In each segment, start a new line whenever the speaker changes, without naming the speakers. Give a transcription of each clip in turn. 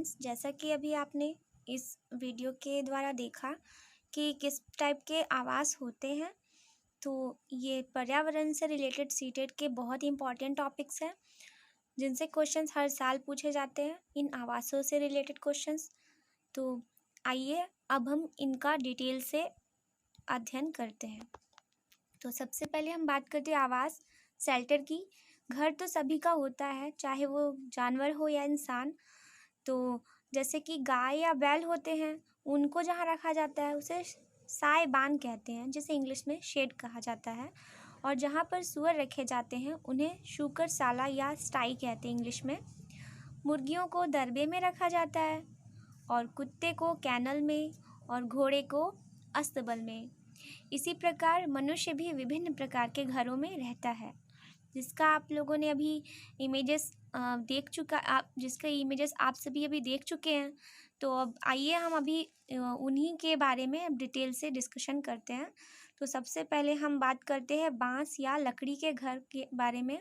Friends, जैसा कि अभी आपने इस वीडियो के द्वारा देखा कि किस टाइप के आवास होते हैं, तो ये पर्यावरण से रिलेटेड सीटेट के बहुत ही इम्पॉर्टेंट टॉपिक्स हैं जिनसे क्वेश्चंस हर साल पूछे जाते हैं, इन आवासों से रिलेटेड क्वेश्चंस। तो आइए अब हम इनका डिटेल से अध्ययन करते हैं। तो सबसे पहले हम बात करते हैं आवास शेल्टर की। घर तो सभी का होता है, चाहे वो जानवर हो या इंसान। तो जैसे कि गाय या बैल होते हैं, उनको जहाँ रखा जाता है उसे सायबान कहते हैं, जिसे इंग्लिश में शेड कहा जाता है। और जहाँ पर सूअर रखे जाते हैं उन्हें शूकरशाला या स्टाई कहते हैं इंग्लिश में। मुर्गियों को दरबे में रखा जाता है और कुत्ते को कैनल में और घोड़े को अस्तबल में। इसी प्रकार मनुष्य भी विभिन्न प्रकार के घरों में रहता है, जिसका आप लोगों ने अभी इमेजेस जिसका इमेजेस आप सभी अभी देख चुके हैं। तो अब आइए हम अभी उन्हीं के बारे में अब डिटेल से डिस्कशन करते हैं। तो सबसे पहले हम बात करते हैं बांस या लकड़ी के घर के बारे में।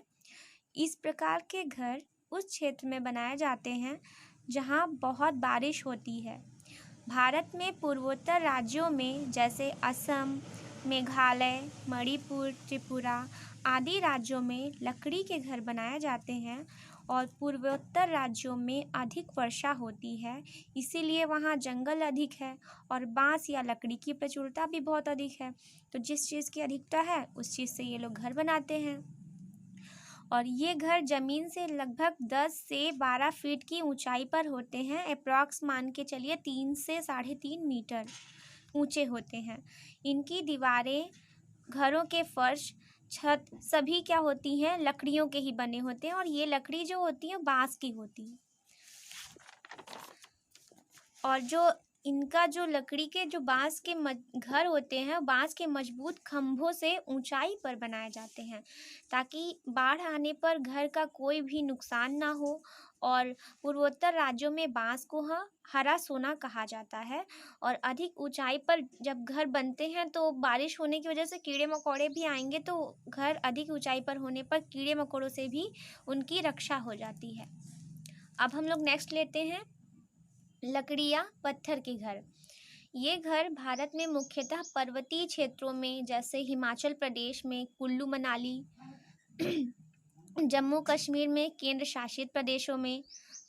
इस प्रकार के घर उस क्षेत्र में बनाए जाते हैं जहां बहुत बारिश होती है। भारत में पूर्वोत्तर राज्यों में जैसे असम, मेघालय, मणिपुर, त्रिपुरा आदि राज्यों में लकड़ी के घर बनाए जाते हैं और पूर्वोत्तर राज्यों में अधिक वर्षा होती है, इसीलिए वहाँ जंगल अधिक है और बांस या लकड़ी की प्रचुरता भी बहुत अधिक है। तो जिस चीज़ की अधिकता है उस चीज़ से ये लोग घर बनाते हैं। और ये घर ज़मीन से लगभग 10 से 12 फीट की ऊंचाई पर होते हैं। अप्रॉक्स मान के चलिए 3 से 3.5 मीटर ऊंचे होते हैं। इनकी दीवारें, घरों के फर्श, छत सभी क्या होती हैं, लकड़ियों के ही बने होते हैं। और ये लकड़ी जो होती है बांस की होती है। और जो इनका जो लकड़ी के जो बांस के घर होते हैं, बांस के मजबूत खंभों से ऊंचाई पर बनाए जाते हैं ताकि बाढ़ आने पर घर का कोई भी नुकसान ना हो। और पूर्वोत्तर राज्यों में बांस को हरा सोना कहा जाता है। और अधिक ऊंचाई पर जब घर बनते हैं तो बारिश होने की वजह से कीड़े मकोड़े भी आएंगे, तो घर अधिक ऊंचाई पर होने पर कीड़े मकोड़ों से भी उनकी रक्षा हो जाती है। अब हम लोग नेक्स्ट लेते हैं लकड़ी या पत्थर के घर। ये घर भारत में मुख्यतः पर्वतीय क्षेत्रों में जैसे हिमाचल प्रदेश में कुल्लू मनाली, जम्मू कश्मीर में केंद्र शासित प्रदेशों में,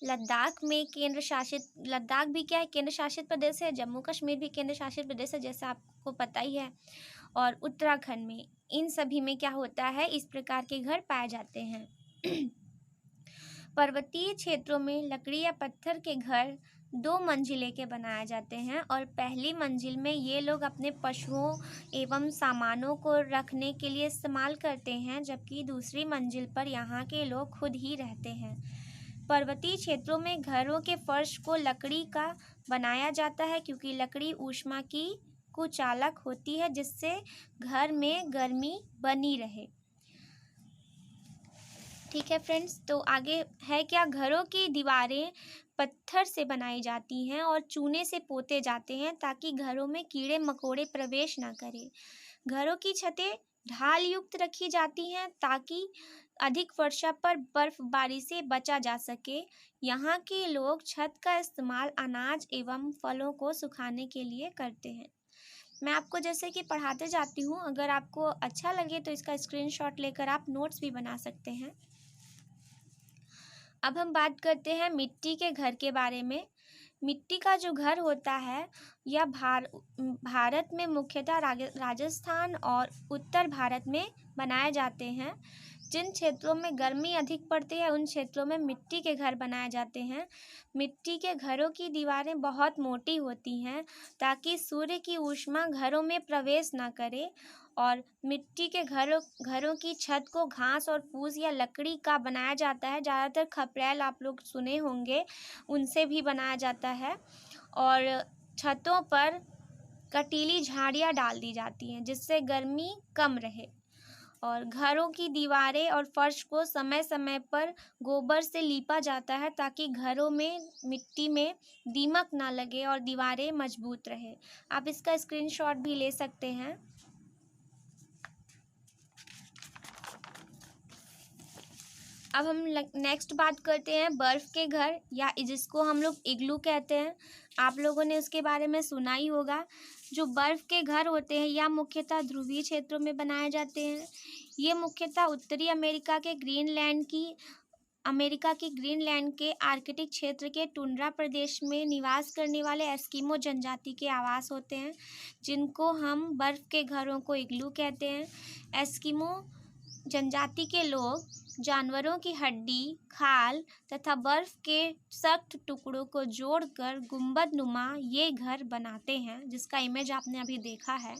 लद्दाख भी क्या है, केंद्र शासित प्रदेश है। जम्मू कश्मीर भी केंद्र शासित प्रदेश है, जैसा आपको पता ही है। और उत्तराखंड में, इन सभी में क्या होता है, इस प्रकार के घर पाए जाते हैं। पर्वतीय क्षेत्रों में लकड़ी या पत्थर के घर 2 मंजिले के बनाए जाते हैं और पहली मंजिल में ये लोग अपने पशुओं एवं सामानों को रखने के लिए इस्तेमाल करते हैं, जबकि दूसरी मंजिल पर यहाँ के लोग खुद ही रहते हैं। पर्वतीय क्षेत्रों में घरों के फर्श को लकड़ी का बनाया जाता है क्योंकि लकड़ी ऊष्मा की कुचालक होती है, जिससे घर में गर्मी बनी रहे। ठीक है फ्रेंड्स, तो आगे है क्या, घरों की दीवारें पत्थर से बनाई जाती हैं और चूने से पोते जाते हैं ताकि घरों में कीड़े मकोड़े प्रवेश ना करें। घरों की छतें ढाल युक्त रखी जाती हैं ताकि अधिक वर्षा पर बर्फबारी से बचा जा सके। यहाँ के लोग छत का इस्तेमाल अनाज एवं फलों को सुखाने के लिए करते हैं। मैं आपको जैसे कि पढ़ाते जाती हूँ, अगर आपको अच्छा लगे तो इसका स्क्रीनशॉट लेकर आप नोट्स भी बना सकते हैं। अब हम बात करते हैं मिट्टी के घर के बारे में। मिट्टी का जो घर होता है यह भारत में मुख्यतः राजस्थान और उत्तर भारत में बनाए जाते हैं। जिन क्षेत्रों में गर्मी अधिक पड़ती है उन क्षेत्रों में मिट्टी के घर बनाए जाते हैं। मिट्टी के घरों की दीवारें बहुत मोटी होती हैं ताकि सूर्य की ऊष्मा घरों में प्रवेश ना करे। और मिट्टी के घरों की छत को घास और फूस या लकड़ी का बनाया जाता है। ज़्यादातर खपरेल आप लोग सुने होंगे, उनसे भी बनाया जाता है। और छतों पर कटीली झाड़ियाँ डाल दी जाती हैं जिससे गर्मी कम रहे। और घरों की दीवारें और फर्श को समय समय पर गोबर से लीपा जाता है ताकि घरों में मिट्टी में दीमक ना लगे और दीवारें मजबूत रहे। आप इसका स्क्रीनशॉट भी ले सकते हैं। अब हम नेक्स्ट बात करते हैं बर्फ़ के घर, या जिसको हम लोग इग्लू कहते हैं। आप लोगों ने उसके बारे में सुना ही होगा। जो बर्फ़ के घर होते हैं या मुख्यतः ध्रुवीय क्षेत्रों में बनाए जाते हैं। ये मुख्यतः उत्तरी अमेरिका की ग्रीनलैंड के आर्कटिक क्षेत्र के टुंड्रा प्रदेश में निवास करने वाले एस्किमो जनजाति के आवास होते हैं, जिनको हम बर्फ़ के घरों को इग्लू कहते हैं। एस्किमो जनजाति के लोग जानवरों की हड्डी, खाल तथा बर्फ के सख्त टुकड़ों को जोड़कर गुंबदनुमा ये घर बनाते हैं, जिसका इमेज आपने अभी देखा है।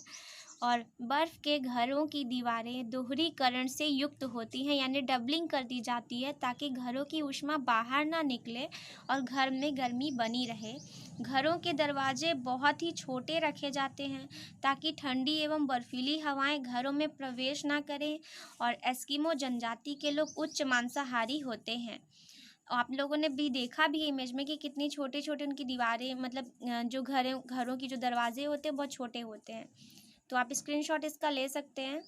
और बर्फ के घरों की दीवारें दोहरीकरण से युक्त होती हैं, यानी डबलिंग कर दी जाती है ताकि घरों की ऊष्मा बाहर ना निकले और घर में गर्मी बनी रहे। घरों के दरवाजे बहुत ही छोटे रखे जाते हैं ताकि ठंडी एवं बर्फीली हवाएं घरों में प्रवेश ना करें। और एस्किमो जनजाति के लोग उच्च मांसाहारी होते हैं। आप लोगों ने भी देखा भी है इमेज में कि कितनी छोटे छोटे उनकी दीवारें, मतलब जो घरों की जो दरवाजे होते हैं बहुत छोटे होते हैं। तो आप स्क्रीनशॉट इसका ले सकते हैं।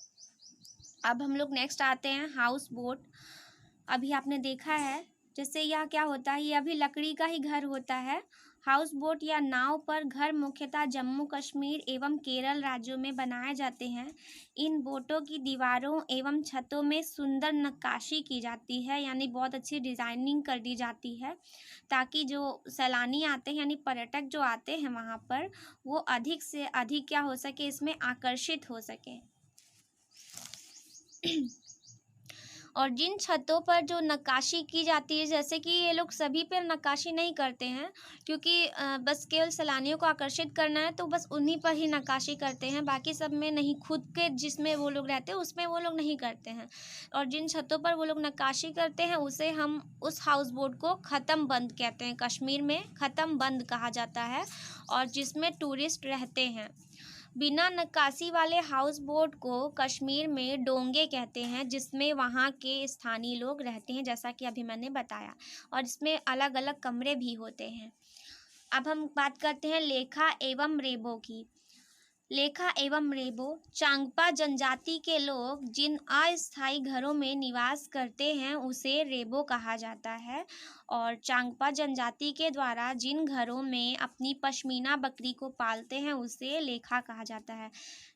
अब हम लोग नेक्स्ट आते हैं हाउस बोट। अभी आपने देखा है जैसे यह क्या होता है, ये अभी लकड़ी का ही घर होता है। हाउस बोट या नाव पर घर मुख्यतः जम्मू कश्मीर एवं केरल राज्यों में बनाए जाते हैं। इन बोटों की दीवारों एवं छतों में सुंदर नक्काशी की जाती है, यानी बहुत अच्छी डिज़ाइनिंग कर दी जाती है ताकि जो सैलानी आते हैं यानी पर्यटक जो आते हैं वहाँ पर, वो अधिक से अधिक क्या हो सके, इसमें आकर्षित हो सके। और जिन छतों पर जो नक्काशी की जाती है, जैसे कि ये लोग सभी पर नक्काशी नहीं करते हैं क्योंकि बस केवल सैलानियों को आकर्षित करना है, तो बस उन्हीं पर ही नक्काशी करते हैं, बाकी सब में नहीं। खुद के जिसमें वो लोग रहते हैं उसमें वो लोग नहीं करते हैं। और जिन छतों पर वो लोग नक्काशी करते हैं उसे हम उस हाउस बोट को ख़त्म बंद कहते हैं। कश्मीर में ख़त्म बंद कहा जाता है, और जिसमें टूरिस्ट रहते हैं। बिना नक्काशी वाले हाउस बोट को कश्मीर में डोंगे कहते हैं, जिसमें वहाँ के स्थानीय लोग रहते हैं, जैसा कि अभी मैंने बताया। और इसमें अलग अलग कमरे भी होते हैं। अब हम बात करते हैं लेखा एवं रेबो की। लेखा एवं रेबो चांगपा जनजाति के लोग जिन अस्थायी घरों में निवास करते हैं उसे रेबो कहा जाता है। और चांगपा जनजाति के द्वारा जिन घरों में अपनी पश्मीना बकरी को पालते हैं उसे लेखा कहा जाता है।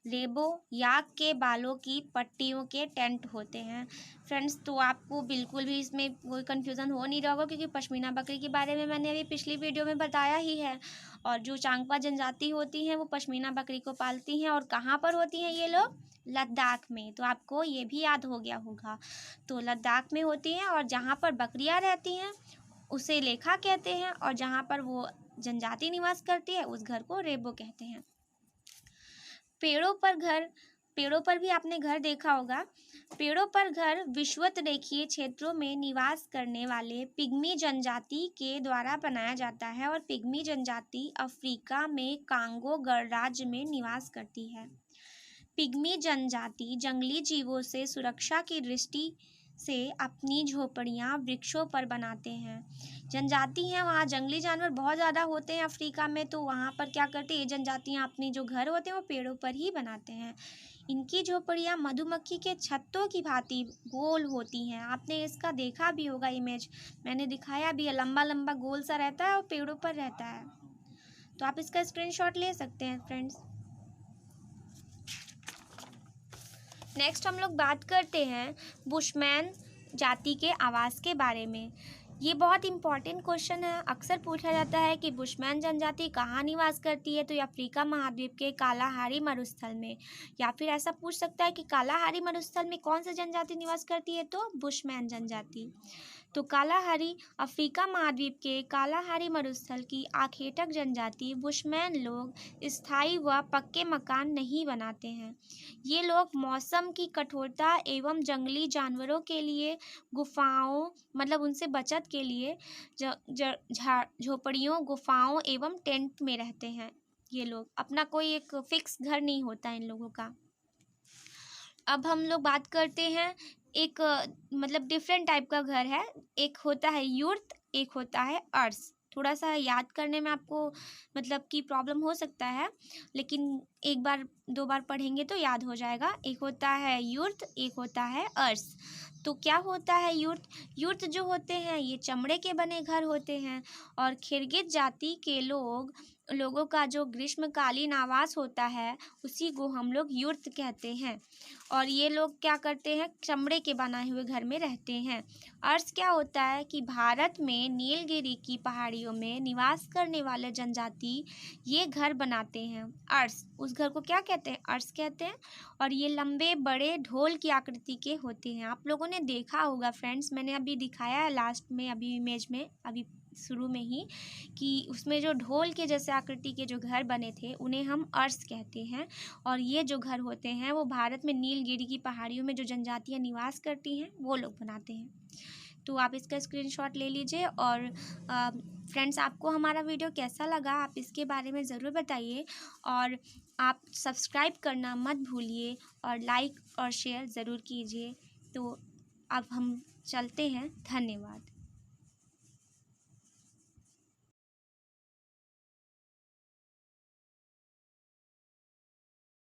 रेबो याक के बालों की पट्टियों के टेंट होते हैं। फ्रेंड्स, तो आपको बिल्कुल भी इसमें कोई कन्फ्यूज़न हो नहीं रहा होगा क्योंकि पश्मीना बकरी के बारे में मैंने अभी पिछली वीडियो में बताया ही है। और जो चांगपा जनजाति होती हैं वो पश्मीना बकरी को पालती हैं। और कहाँ पर होती हैं ये लोग? लद्दाख में। तो आपको ये भी याद हो गया होगा। तो लद्दाख में होती हैं, और जहाँ पर बकरियाँ रहती हैं उसे लेखा कहते हैं, और जहाँ पर वो जनजाति निवास करती है उस घर को रेबो कहते हैं। पेड़ों पर भी आपने घर देखा होगा। पेड़ों पर घर विषुवत-रेखीय क्षेत्रों में निवास करने वाले पिग्मी जनजाति के द्वारा बनाया जाता है। और पिग्मी जनजाति अफ्रीका में कांगो गणराज्य में निवास करती है। पिग्मी जनजाति जंगली जीवों से सुरक्षा की दृष्टि से अपनी झोपड़ियाँ वृक्षों पर बनाते हैं। जनजाति हैं वहाँ, जंगली जानवर बहुत ज़्यादा होते हैं अफ्रीका में, तो वहाँ पर क्या करते हैं ये जनजातियाँ अपने जो घर होते हैं वो पेड़ों पर ही बनाते हैं। इनकी झोपड़ियाँ मधुमक्खी के छत्तों की भांति गोल होती हैं। आपने इसका देखा भी होगा इमेज, मैंने दिखाया भी है। लंबा लंबा गोल सा रहता है और पेड़ों पर रहता है। तो आप इसका स्क्रीनशॉट ले सकते हैं फ्रेंड्स। नेक्स्ट हम लोग बात करते हैं बुशमैन जाति के आवास के बारे में। ये बहुत इंपॉर्टेंट क्वेश्चन है। अक्सर पूछा जाता है कि बुशमैन जनजाति कहाँ निवास करती है, तो ये अफ्रीका महाद्वीप के कालाहारी मरुस्थल में। या फिर ऐसा पूछ सकता है कि कालाहारी मरुस्थल में कौन सी जनजाति निवास करती है, तो बुशमैन जनजाति। तो कालाहारी अफ्रीका महाद्वीप के कालाहारी मरुस्थल की आखेटक जनजाति बुशमैन लोग स्थायी व पक्के मकान नहीं बनाते हैं। ये लोग मौसम की कठोरता एवं जंगली जानवरों के लिए गुफाओं, मतलब उनसे बचत के लिए झोपड़ियों, गुफाओं एवं टेंट में रहते हैं। ये लोग अपना कोई एक फिक्स घर नहीं होता इन लोगों का। अब हम लोग बात करते हैं एक मतलब डिफरेंट टाइप का घर है। एक होता है युर्त, एक होता है अर्स। थोड़ा सा याद करने में आपको मतलब कि प्रॉब्लम हो सकता है, लेकिन एक बार 2 बार पढ़ेंगे तो याद हो जाएगा। एक होता है युर्त, एक होता है अर्स। तो क्या होता है युर्त? युर्त जो होते हैं ये चमड़े के बने घर होते हैं, और खिरगित जाति के लोगों का जो ग्रीष्मकालीन आवास होता है उसी को हम लोग युर्त कहते हैं। और ये लोग क्या करते हैं, चमड़े के बनाए हुए घर में रहते हैं। अर्स क्या होता है कि भारत में नीलगिरी की पहाड़ियों में निवास करने वाले जनजाति ये घर बनाते हैं। अर्स, उस घर को क्या कहते हैं? अर्स कहते हैं। और ये लंबे बड़े ढोल की आकृति के होते हैं। आप लोगों ने देखा होगा फ्रेंड्स, मैंने अभी दिखाया है लास्ट में, अभी इमेज में, अभी शुरू में ही, कि उसमें जो ढोल के जैसे आकृति के जो घर बने थे उन्हें हम अर्स कहते हैं। और ये जो घर होते हैं वो भारत में नीलगिरी की पहाड़ियों में जो जनजातियाँ निवास करती हैं वो लोग बनाते हैं। तो आप इसका स्क्रीनशॉट ले लीजिए। और फ्रेंड्स, आपको हमारा वीडियो कैसा लगा आप इसके बारे में ज़रूर बताइए, और आप सब्सक्राइब करना मत भूलिए और लाइक और शेयर ज़रूर कीजिए। तो अब हम चलते हैं। धन्यवाद।